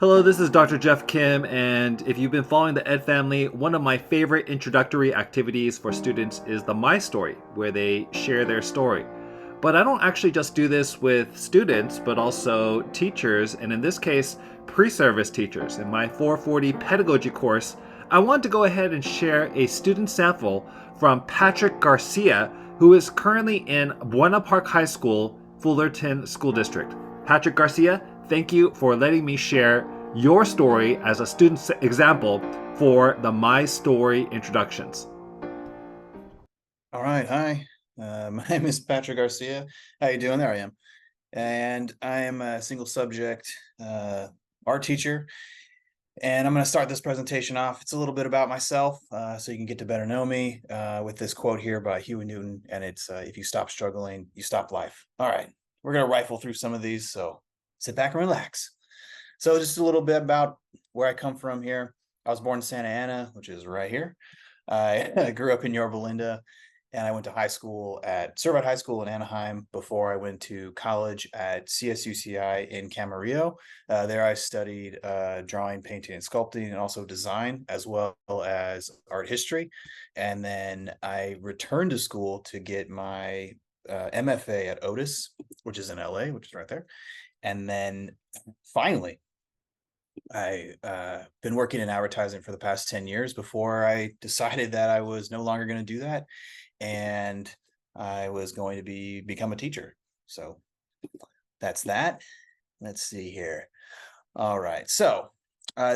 Hello, this is Dr. Jeff Kim, and if you've been following the Ed family, one of my favorite introductory activities for students is the My Story, where they share their story. But I don't actually just do this with students, but also teachers, and in this case, pre service teachers. In my 440 pedagogy course, I want to go ahead and share a student sample from Patrick Garcia, who is currently in Buena Park High School, Fullerton School District. Patrick Garcia, thank you for letting me share your story as a student example for the My Story introductions. All right, hi. My name is Patrick Garcia. How you doing? There I am. And I am a single subject art teacher. And I'm going to start this presentation off. It's a little bit about myself, so you can get to better know me with this quote here by Huey Newton. And it's, if you stop struggling, you stop life. All right, we're going to rifle through some of these. So sit back and relax. So just a little bit about where I come from here. I was born in Santa Ana, which is right here. I grew up in Yorba Linda, and I went to high school at Servite High School in Anaheim before I went to college at CSUCI in Camarillo. There I studied drawing, painting, and sculpting, and also design, as well as art history. And then I returned to school to get my MFA at Otis, which is in LA, which is right there. And then finally, I been working in advertising for the past 10 years before I decided that I was no longer going to do that, and I was going to become a teacher. So that's that. Let's see here. All right. So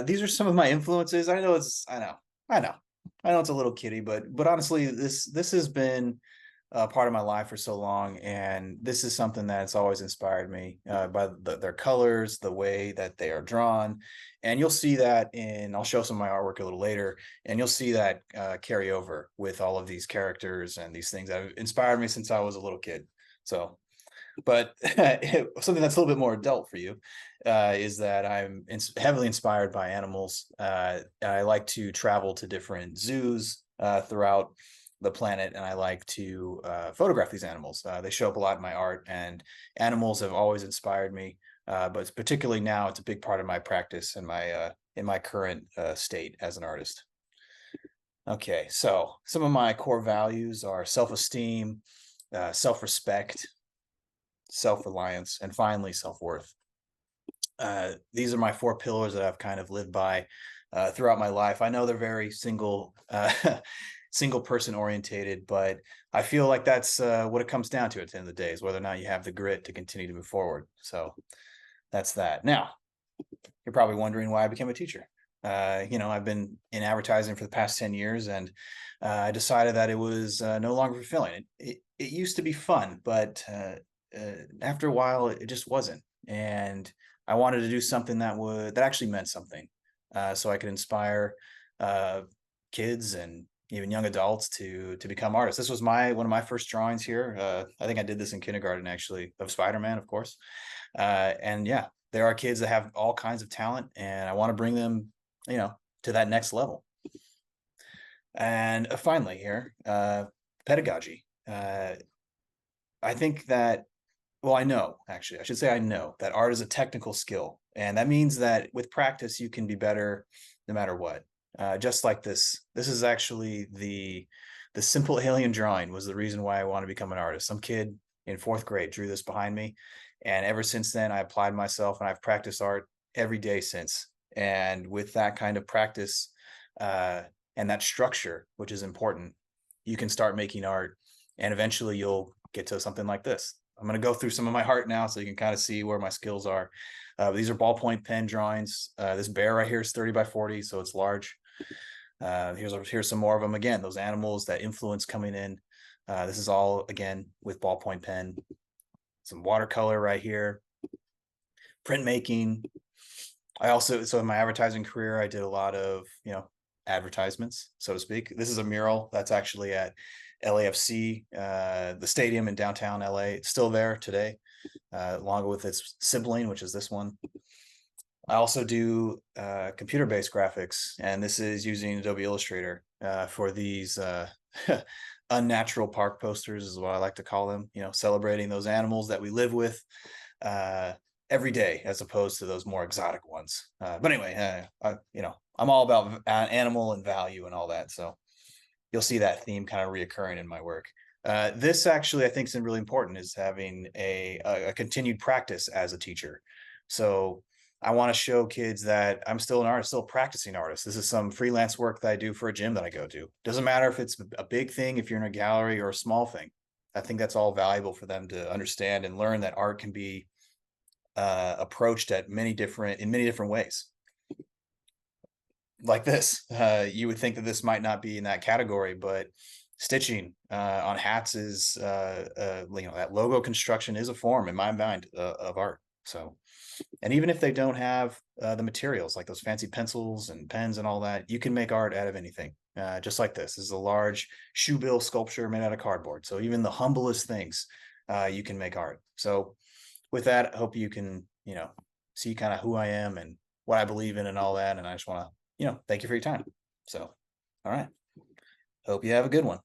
these are some of my influences. I know it's a little kiddie, but honestly, this has been part of my life for so long, and this is something that's always inspired me by their colors, the way that they are drawn. And you'll see that I'll show some of my artwork a little later, and you'll see that carry over with all of these characters and these things that have inspired me since I was a little kid. So, but something that's a little bit more adult for you is that I'm heavily inspired by animals. I like to travel to different zoos throughout the planet, and I like to photograph these animals. They show up a lot in my art, and animals have always inspired me. But particularly now, it's a big part of my practice and my in my current state as an artist. Okay, so some of my core values are self-esteem, self-respect, self-reliance, and finally self-worth. These are my four pillars that I've kind of lived by throughout my life. I know they're very single person orientated, but I feel like that's what it comes down to at the end of the day, is whether or not you have the grit to continue to move forward. So that's that. Now, you're probably wondering why I became a teacher. I've been in advertising for the past 10 years, and I decided that it was no longer fulfilling. It used to be fun, but after a while, it just wasn't. And I wanted to do something that actually meant something, so I could inspire kids and even young adults to become artists. This was one of my first drawings here. I think I did this in kindergarten, actually, of Spider-Man, of course. And yeah, there are kids that have all kinds of talent, and I want to bring them, to that next level. And finally, here, pedagogy. I think that, well, I know, actually, I should say I know that art is a technical skill, and that means that with practice, you can be better no matter what. Just like this is actually the simple alien drawing was the reason why I want to become an artist. Some kid in fourth grade drew this behind me, and ever since then, I applied myself, and I've practiced art every day since. And with that kind of practice and that structure, which is important, you can start making art, and eventually you'll get to something like this. I'm going to go through some of my art now so you can kind of see where my skills are. These are ballpoint pen drawings. This bear right here is 30 by 40, so it's large. Here's some more of them. Again, those animals, that influence coming in. This is all, again, with ballpoint pen. Some watercolor right here. Printmaking. So in my advertising career, I did a lot of, advertisements, so to speak. This is a mural that's actually at LAFC, the stadium in downtown LA. It's still there today, along with its sibling, which is this one. I also do computer-based graphics, and this is using Adobe Illustrator for these unnatural park posters, is what I like to call them, celebrating those animals that we live with. every day as opposed to those more exotic ones. But anyway, I'm all about animal and value and all that. So you'll see that theme kind of reoccurring in my work. This actually, I think, is really important, is having a continued practice as a teacher. So I want to show kids that I'm still an artist, still a practicing artist. This is some freelance work that I do for a gym that I go to. Doesn't matter if it's a big thing, if you're in a gallery, or a small thing. I think that's all valuable for them to understand and learn that art can be approached in many different ways. Like this, you would think that this might not be in that category, but stitching on hats is, that logo construction is a form in my mind of art. So, and even if they don't have the materials like those fancy pencils and pens and all that, you can make art out of anything. Just like this is a large shoe bill sculpture made out of cardboard. So even the humblest things, you can make art. So with that, I hope you can, see kind of who I am and what I believe in and all that. And I just want to, thank you for your time. So, all right. Hope you have a good one.